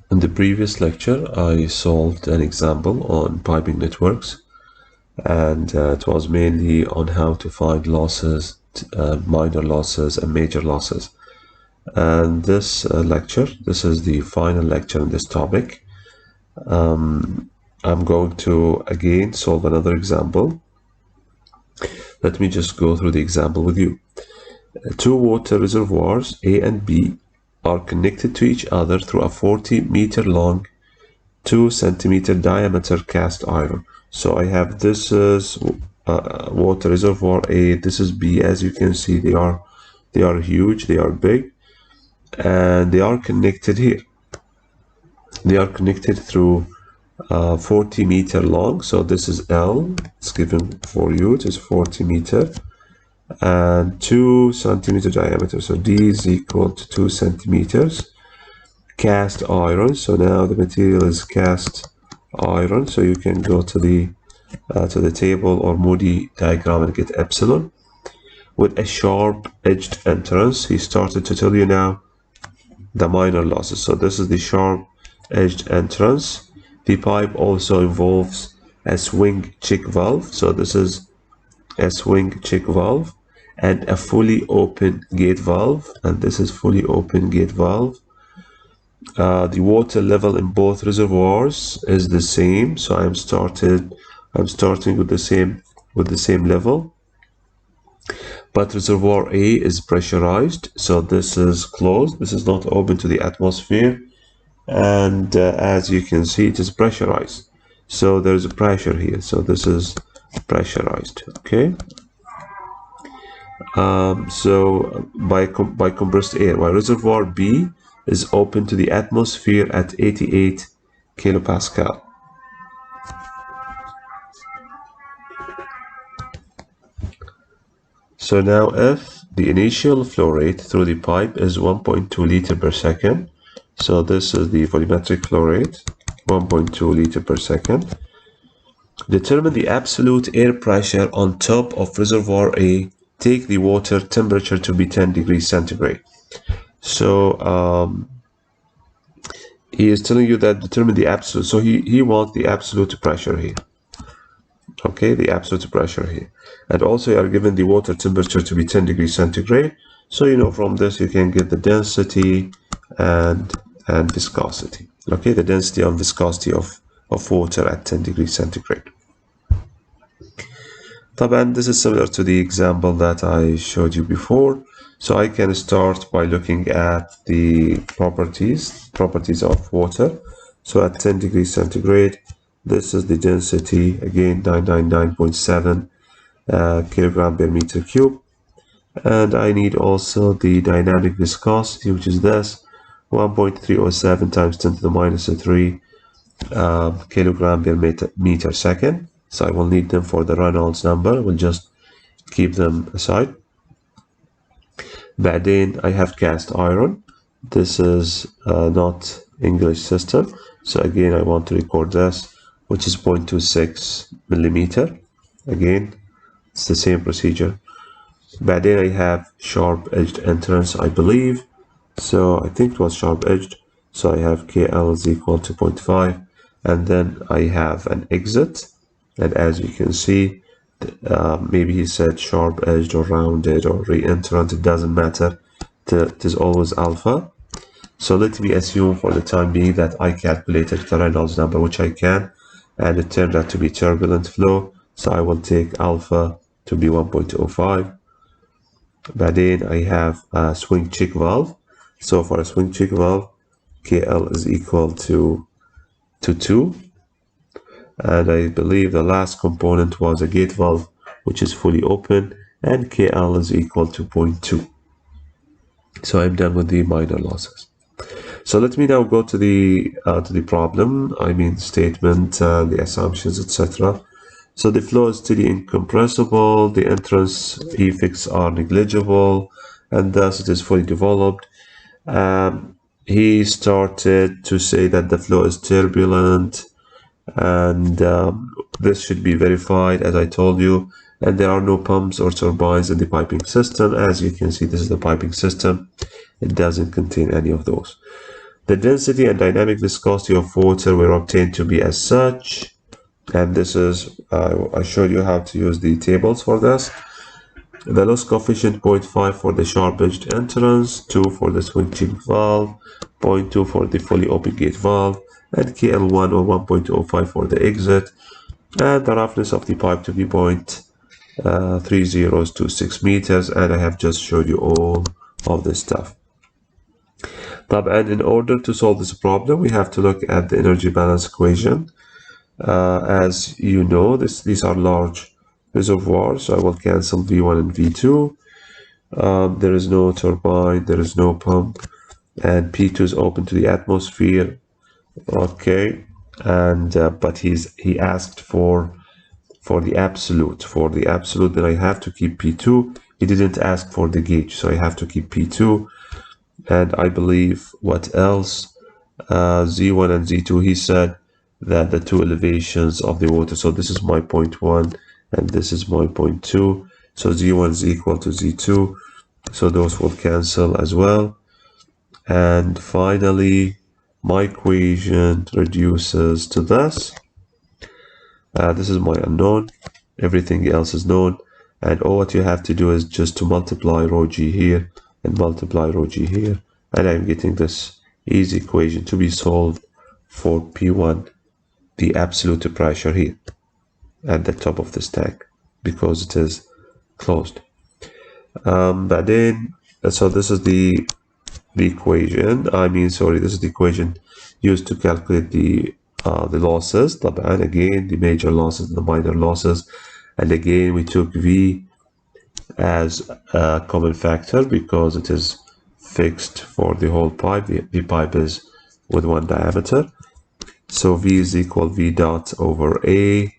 In the previous lecture, I solved an example on piping networks, and it was mainly on how to find losses, minor losses and major losses. And this lecture, this is the final lecture in this topic. I'm going to again solve another example. Let me just go through the example with you. Two water reservoirs, A and B, are connected to each other through a 40-meter long, 2-centimeter diameter cast iron. So I have this is water reservoir A, this is B. As you can see, they are huge, they are big, and they are connected here. They are connected through 40-meter long. So this is L, it's given for you, it is 40 meter and 2-centimeter diameter. So D is equal to 2 centimeters. Cast iron. So now the material is cast iron. So you can go to the table or Moody diagram and get epsilon. With a sharp edged entrance, he started to tell you now the minor losses. So this is the sharp edged entrance. The pipe also involves a swing check valve. So this is a swing check valve and a fully open gate valve, and this is fully open gate valve. The water level in both reservoirs is the same, so I'm starting with the same level. But reservoir A is pressurized, so this is closed. This is not open to the atmosphere, and as you can see, it is pressurized. So there's a pressure here. So this is pressurized. Okay. So by compressed air, while reservoir B is open to the atmosphere at 88 kilopascal. So now if the initial flow rate through the pipe is 1.2 liter per second, so this is the volumetric flow rate, 1.2 liter per second. Determine the absolute air pressure on top of reservoir A. Take the water temperature to be 10 degrees centigrade. So he is telling you that determine the absolute. So he wants the absolute pressure here. Okay, the absolute pressure here. And also you are given the water temperature to be 10 degrees centigrade. So you know from this you can get the density and viscosity. Okay, the density and viscosity of water at 10 degrees centigrade. And this is similar to the example that I showed you before. So I can start by looking at the properties of water. So at 10 degrees centigrade, this is the density, again 999.7 kilogram per meter cube. And I need also the dynamic viscosity, which is this, 1.307 times 10 to the minus 3 kilogram per meter second. So I will need them for the Reynolds number. We'll just keep them aside. بعدين I have cast iron. This is not English system. So again, I want to record this, which is 0.26 millimeter. Again, it's the same procedure. بعدين I have sharp edged entrance, I believe. So I think it was sharp edged. So I have KL is equal to 0.5. And then I have an exit. And as you can see, maybe he said sharp edged or rounded or re-entrant, it doesn't matter. It is always alpha. So let me assume for the time being that I calculated the Reynolds number, which I can, and it turned out to be turbulent flow. So I will take alpha to be 1.05. بعدين I have a swing check valve. So for a swing check valve, KL is equal to 2. And I believe the last component was a gate valve, which is fully open, and KL is equal to 0.2. So I'm done with the minor losses. So let me now go to the problem, I mean statement, the assumptions, etc. So the flow is steady incompressible, the entrance effects are negligible, and thus it is fully developed. He started to say that the flow is turbulent, and this should be verified, as I told you, and there are no pumps or turbines in the piping system. As you can see, this is the piping system. It doesn't contain any of those. The density and dynamic viscosity of water were obtained to be as such. And this is, I showed you how to use the tables for this. The loss coefficient 0.5 for the sharp-edged entrance, 2 for the switching valve, 0.2 for the fully open gate valve, and KL1 or 1.05 for the exit, and the roughness of the pipe to be 0.3026 meters, and I have just showed you all of this stuff. And in order to solve this problem, we have to look at the energy balance equation. As you know, these are large reservoirs, so I will cancel V1 and V2. There is no turbine, there is no pump, and P2 is open to the atmosphere. Okay, and but he asked for the absolute. For the absolute, then I have to keep P2. He didn't ask for the gauge, so I have to keep P2. And I believe what else? Z1 and Z2. He said that the two elevations of the water. So this is my point 1, and this is my point 2. So Z1 is equal to Z2. So those will cancel as well. And finally, my equation reduces to this. This is my unknown. Everything else is known. And all what you have to do is just to multiply rho g here and multiply rho g here. And I'm getting this easy equation to be solved for P1, the absolute pressure here at the top of this tank, because it is closed. بعدين, so this is the equation. This is the equation used to calculate the losses. طبعا again, the major losses and the minor losses. And again, we took V as a common factor because it is fixed for the whole pipe. The pipe is with one diameter. So V is equal V dot over A.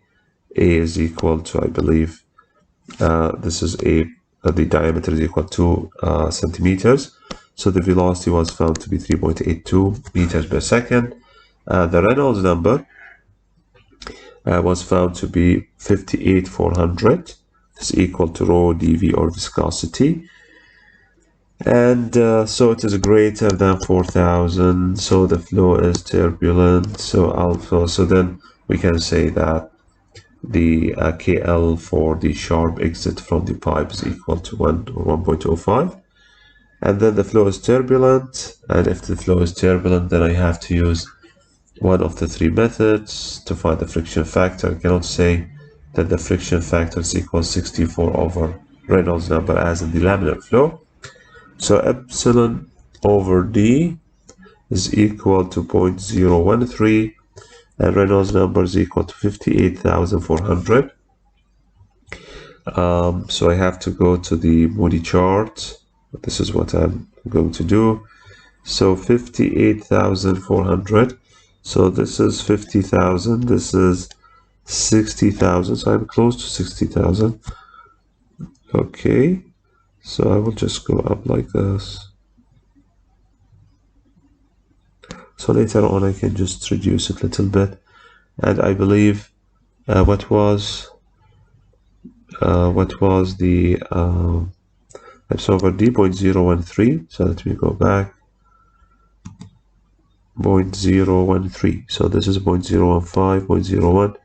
A is equal to, I believe, this is A. The diameter is equal to centimeters. So the velocity was found to be 3.82 meters per second. The Reynolds number was found to be 58,400. Is equal to rho dV, or viscosity. And so it is greater than 4,000. So the flow is turbulent. So alpha. So then we can say that the KL for the sharp exit from the pipe is equal to 1 or 1.05. And then the flow is turbulent. And if the flow is turbulent, then I have to use one of the three methods to find the friction factor. I cannot say that the friction factor is equal to 64 over Reynolds number as in the laminar flow. So epsilon over D is equal to 0.013, and Reynolds number is equal to 58,400. So I have to go to the Moody chart. This is what I'm going to do. So 58,400. So this is 50,000. This is 60,000. So I'm close to 60,000. Okay. So I will just go up like this. So later on I can just reduce it a little bit. And I believe what was the over D 0.013. So let me go back. 0.013. So this is 0.015, 0.01.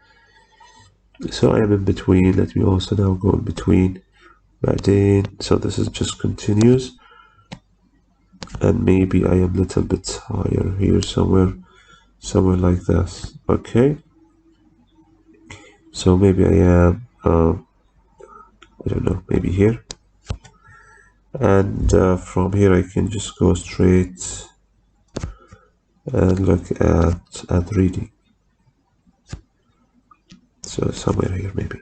So I am in between. Let me also now go in between. So this is just continues, and maybe I am a little bit higher here, somewhere like this. Okay, so maybe I am I don't know, maybe here, and from here I can just go straight and look at reading. So somewhere here maybe.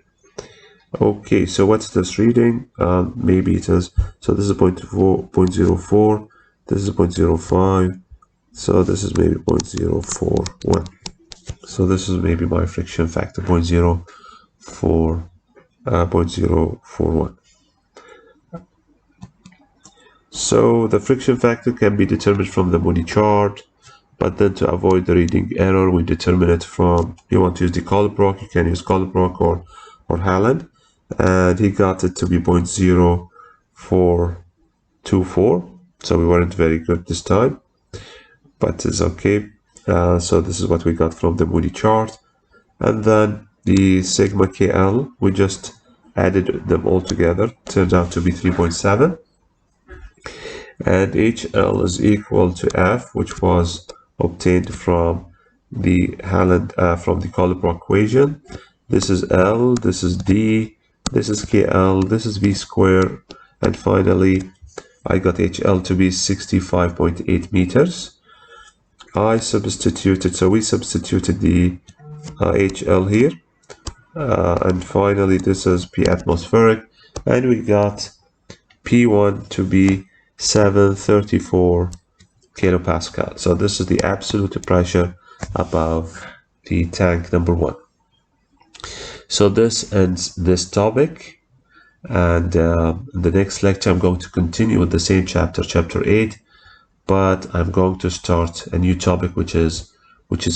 Okay, so what's this reading? Maybe it is, so this is 0.04, this is 0.05, so this is maybe 0.041. So this is maybe my friction factor, 0.041. So the friction factor can be determined from the Moody chart, but then to avoid the reading error, we determine it from, you want to use the Colebrook, you can use Colebrook or Halland. And he got it to be 0.0424, so we weren't very good this time. but it's okay. So this is what we got from the Moody chart. And then the sigma KL, we just added them all together, turned out to be 3.7. And HL is equal to F, which was obtained from the Colebrook equation. This is L, this is D, this is KL, this is V squared, and finally I got HL to be 65.8 meters. We substituted the HL here, and finally this is P atmospheric, and we got P1 to be 734 kilopascal. So this is the absolute pressure above the tank number 1. So this ends this topic, and in the next lecture I'm going to continue with the same chapter, chapter 8, but I'm going to start a new topic which is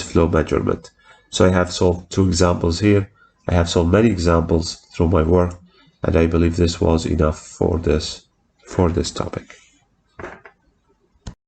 flow measurement. So I have solved 2 examples here. I have solved many examples through my work, and I believe this was enough for this topic.